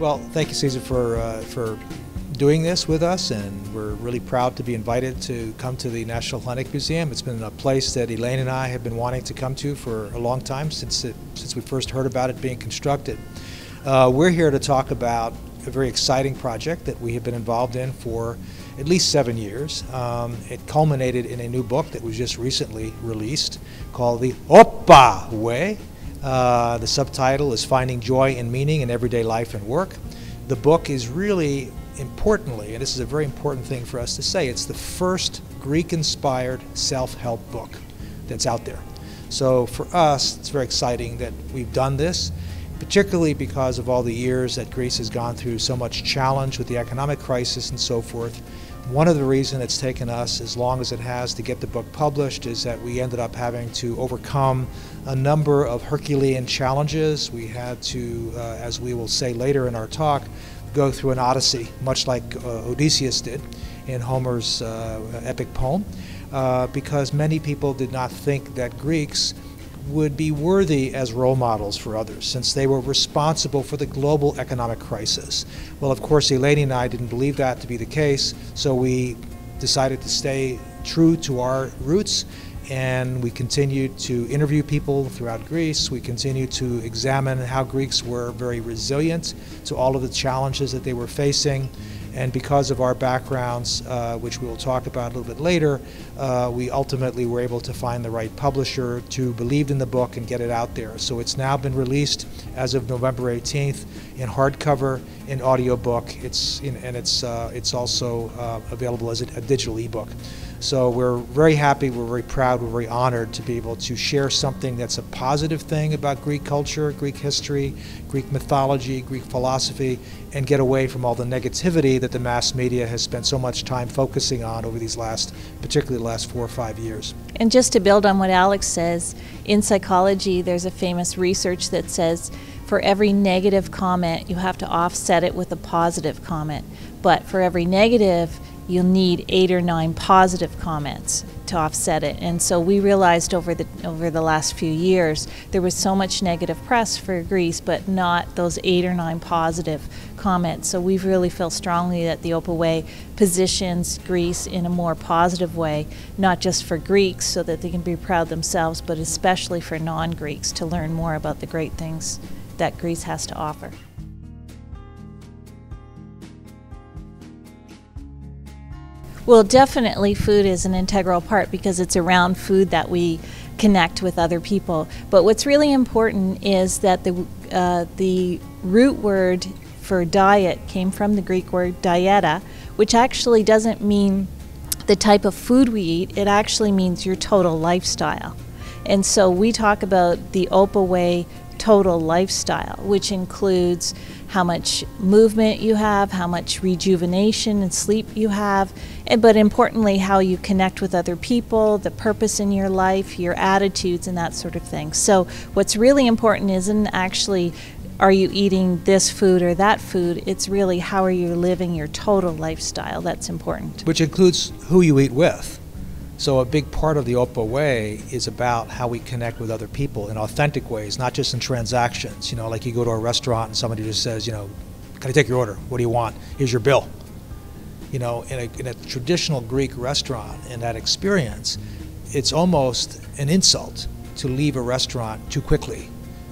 Well, thank you, Caesar, for doing this with us, and we're really proud to be invited to come to the National Hellenic Museum. It's been a place that Elaine and I have been wanting to come to for a long time, since we first heard about it being constructed. We're here to talk about a very exciting project that we have been involved in for at least 7 years. It culminated in a new book that was just recently released called the Opal Way. The subtitle is Finding Joy and Meaning in Everyday Life and Work. The book is really importantly, and this is a very important thing for us to say, it's the first Greek-inspired self-help book that's out there. So for us, it's very exciting that we've done this, particularly because of all the years that Greece has gone through so much challenge with the economic crisis and so forth. One of the reasons it's taken us as long as it has to get the book published is that we ended up having to overcome a number of Herculean challenges. We had to, as we will say later in our talk, go through an odyssey, much like Odysseus did in Homer's epic poem, because many people did not think that Greeks would be worthy as role models for others, since they were responsible for the global economic crisis. Well, of course, Elaine and I didn't believe that to be the case, so we decided to stay true to our roots, and we continued to interview people throughout Greece. We continued to examine how Greeks were very resilient to all of the challenges that they were facing. And because of our backgrounds, which we will talk about a little bit later, we ultimately were able to find the right publisher to believe in the book and get it out there. So it's now been released as of November 18th in hardcover, in audiobook. It's also available as a digital ebook. So we're very happy, we're very proud, we're very honored to be able to share something that's a positive thing about Greek culture, Greek history, Greek mythology, Greek philosophy, and get away from all the negativity that the mass media has spent so much time focusing on over these particularly the last 4 or 5 years. And just to build on what Alex says, in psychology there's a famous research that says for every negative comment you have to offset it with a positive comment. But for every negative, you'll need 8 or 9 positive comments to offset it. And so we realized over the last few years there was so much negative press for Greece, but not those 8 or 9 positive comments. So we really feel strongly that the Opal Way positions Greece in a more positive way, not just for Greeks so that they can be proud themselves, but especially for non-Greeks to learn more about the great things that Greece has to offer. Well, definitely food is an integral part because it's around food that we connect with other people. But what's really important is that the root word for diet came from the Greek word dieta, which actually doesn't mean the type of food we eat. It actually means your total lifestyle. And so we talk about the Opal Way total lifestyle, which includes how much movement you have, how much rejuvenation and sleep you have, but importantly how you connect with other people, the purpose in your life, your attitudes and that sort of thing. So what's really important isn't actually are you eating this food or that food, it's really how are you living your total lifestyle that's important. Which includes who you eat with. So a big part of the Opal Way is about how we connect with other people in authentic ways, not just in transactions. You know, like you go to a restaurant and somebody just says, you know, can I take your order? What do you want? Here's your bill. You know, in a traditional Greek restaurant, in that experience, it's almost an insult to leave a restaurant too quickly.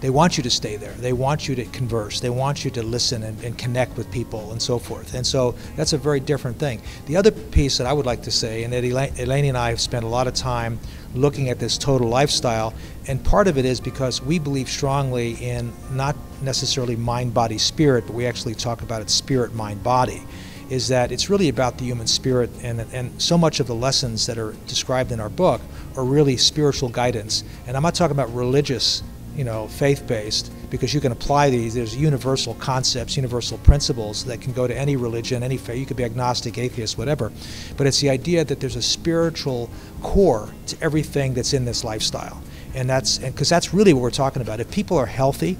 They want you to stay there. They want you to converse. They want you to listen and connect with people and so forth. And so that's a very different thing. The other piece that I would like to say, and that Elaine and I have spent a lot of time looking at this total lifestyle, and part of it is because we believe strongly in not necessarily mind, body, spirit, but we actually talk about it spirit, mind, body, is that it's really about the human spirit, and so much of the lessons that are described in our book are really spiritual guidance. And I'm not talking about religious, you know, faith-based, because you can apply these. There's universal concepts, universal principles that can go to any religion, any faith. You could be agnostic, atheist, whatever. But it's the idea that there's a spiritual core to everything that's in this lifestyle. And because that's really what we're talking about. If people are healthy,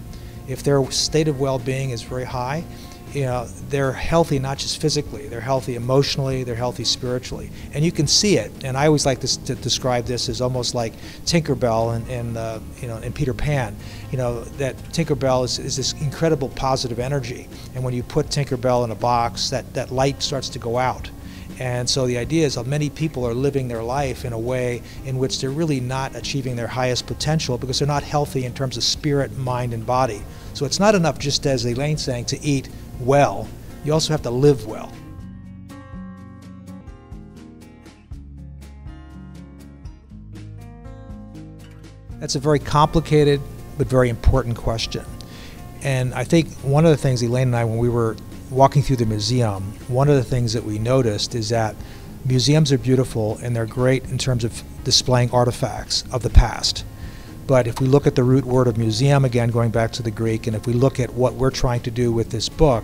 if their state of well-being is very high, they're healthy not just physically, they're healthy emotionally, they're healthy spiritually. And you can see it. And I always like to describe this as almost like Tinkerbell in Peter Pan. That Tinkerbell is this incredible positive energy. And when you put Tinkerbell in a box, that light starts to go out. And so the idea is that many people are living their life in a way in which they're really not achieving their highest potential because they're not healthy in terms of spirit, mind, and body. So it's not enough, just as Elaine's saying, to eat well. You also have to live well. That's a very complicated but very important question. And I think one of the things Elaine and I, when we were walking through the museum, one of the things that we noticed is that museums are beautiful and they're great in terms of displaying artifacts of the past. But if we look at the root word of museum, again going back to the Greek, and if we look at what we're trying to do with this book,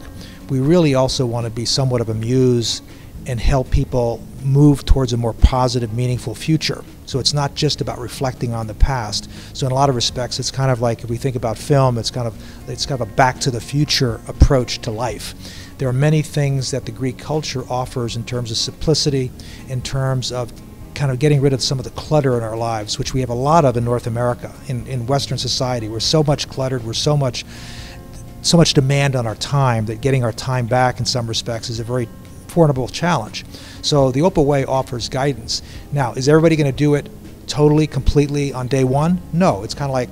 we really also want to be somewhat of a muse and help people move towards a more positive, meaningful future. So it's not just about reflecting on the past. So in a lot of respects, it's kind of like, if we think about film, it's kind of a back to the future approach to life. There are many things that the Greek culture offers in terms of simplicity, in terms of kind of getting rid of some of the clutter in our lives, which we have a lot of in North America, in Western society. We're so much cluttered, we're so much demand on our time that getting our time back in some respects is a very formidable challenge. So the Opal Way offers guidance. Now, is everybody going to do it totally, completely on day one? No. It's kind of like,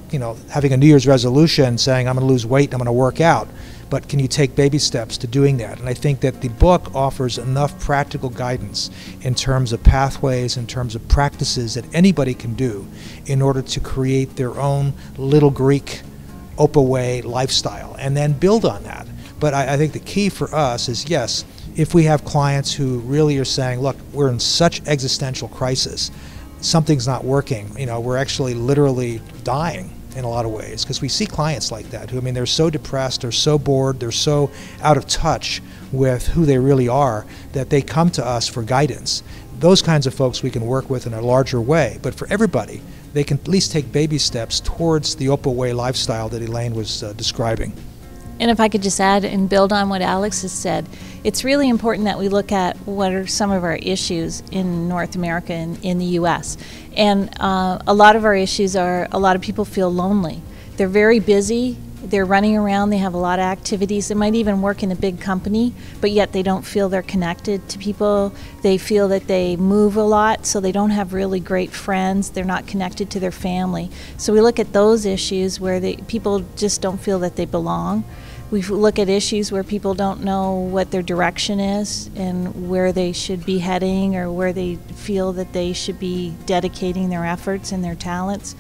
having a New Year's resolution saying, I'm going to lose weight, I'm going to work out. But can you take baby steps to doing that? And I think that the book offers enough practical guidance in terms of pathways, in terms of practices that anybody can do in order to create their own little Greek Opal Way lifestyle and then build on that. But I think the key for us is, yes, if we have clients who really are saying, look, we're in such existential crisis, something's not working, we're actually literally dying in a lot of ways, because we see clients like that who, they're so depressed, they're so bored, they're so out of touch with who they really are that they come to us for guidance. Those kinds of folks we can work with in a larger way, but for everybody, they can at least take baby steps towards the Opal Way lifestyle that Elaine was describing. And if I could just add and build on what Alex has said, it's really important that we look at what are some of our issues in North America and in the U.S. And a lot of our issues are, a lot of people feel lonely. They're very busy, they're running around, they have a lot of activities, they might even work in a big company, but yet they don't feel they're connected to people. They feel that they move a lot, so they don't have really great friends, they're not connected to their family. So we look at those issues where people just don't feel that they belong. We look at issues where people don't know what their direction is and where they should be heading or where they feel that they should be dedicating their efforts and their talents.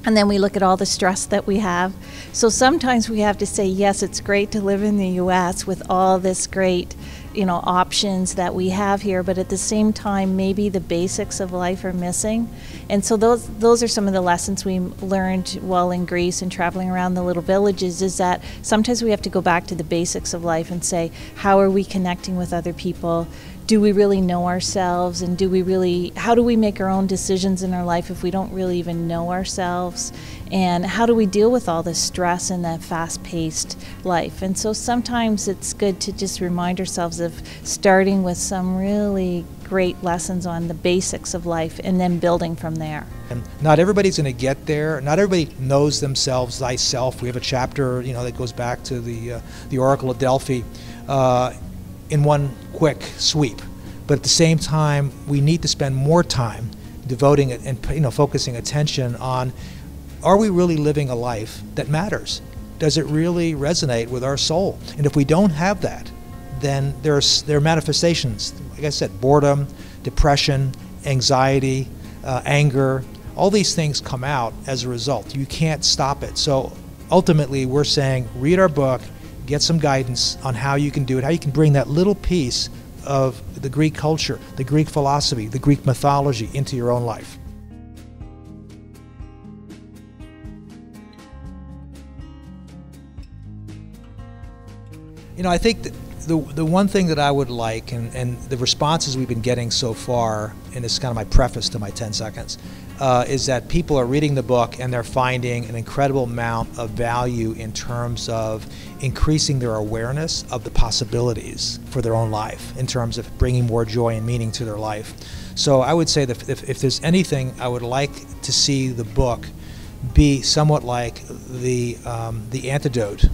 And then we look at all the stress that we have. So sometimes we have to say, yes, it's great to live in the U.S. with all this great, options that we have here, but at the same time, maybe the basics of life are missing. And so those are some of the lessons we learned while in Greece and traveling around the little villages, is that sometimes we have to go back to the basics of life and say, how are we connecting with other people? Do we really know ourselves, and how do we make our own decisions in our life if we don't really even know ourselves? And how do we deal with all this stress in that fast-paced life? And so sometimes it's good to just remind ourselves of starting with some really great lessons on the basics of life and then building from there. And not everybody's going to get there. Not everybody knows themselves, thyself. We have a chapter, that goes back to the Oracle of Delphi. In one quick sweep, but at the same time we need to spend more time devoting it and focusing attention on, are we really living a life that matters? Does it really resonate with our soul? And if we don't have that, then there are manifestations, like I said, boredom, depression, anxiety, anger, all these things come out as a result. You can't stop it. So ultimately we're saying, read our book, get some guidance on how you can do it, how you can bring that little piece of the Greek culture, the Greek philosophy, the Greek mythology into your own life. I think that the one thing that I would like, and the responses we've been getting so far, and it's kind of my preface to my 10 seconds, is that people are reading the book and they're finding an incredible amount of value in terms of increasing their awareness of the possibilities for their own life, in terms of bringing more joy and meaning to their life. So I would say that if there's anything, I would like to see the book be somewhat like the antidote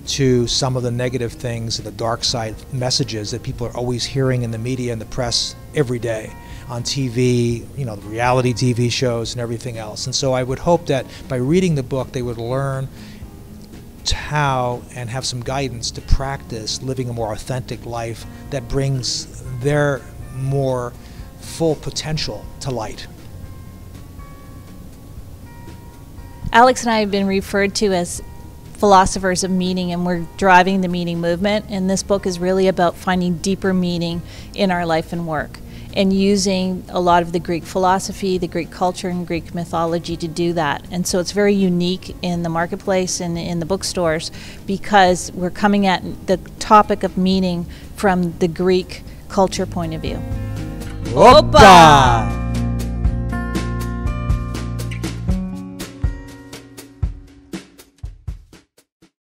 to some of the negative things and the dark side messages that people are always hearing in the media and the press every day, on TV, you know, the reality TV shows and everything else. And so I would hope that by reading the book, they would learn how and have some guidance to practice living a more authentic life that brings their more full potential to light. Alex and I have been referred to as philosophers of meaning, and we're driving the meaning movement, and this book is really about finding deeper meaning in our life and work, and using a lot of the Greek philosophy, the Greek culture, and Greek mythology to do that. And so it's very unique in the marketplace and in the bookstores, because we're coming at the topic of meaning from the Greek culture point of view. Opa!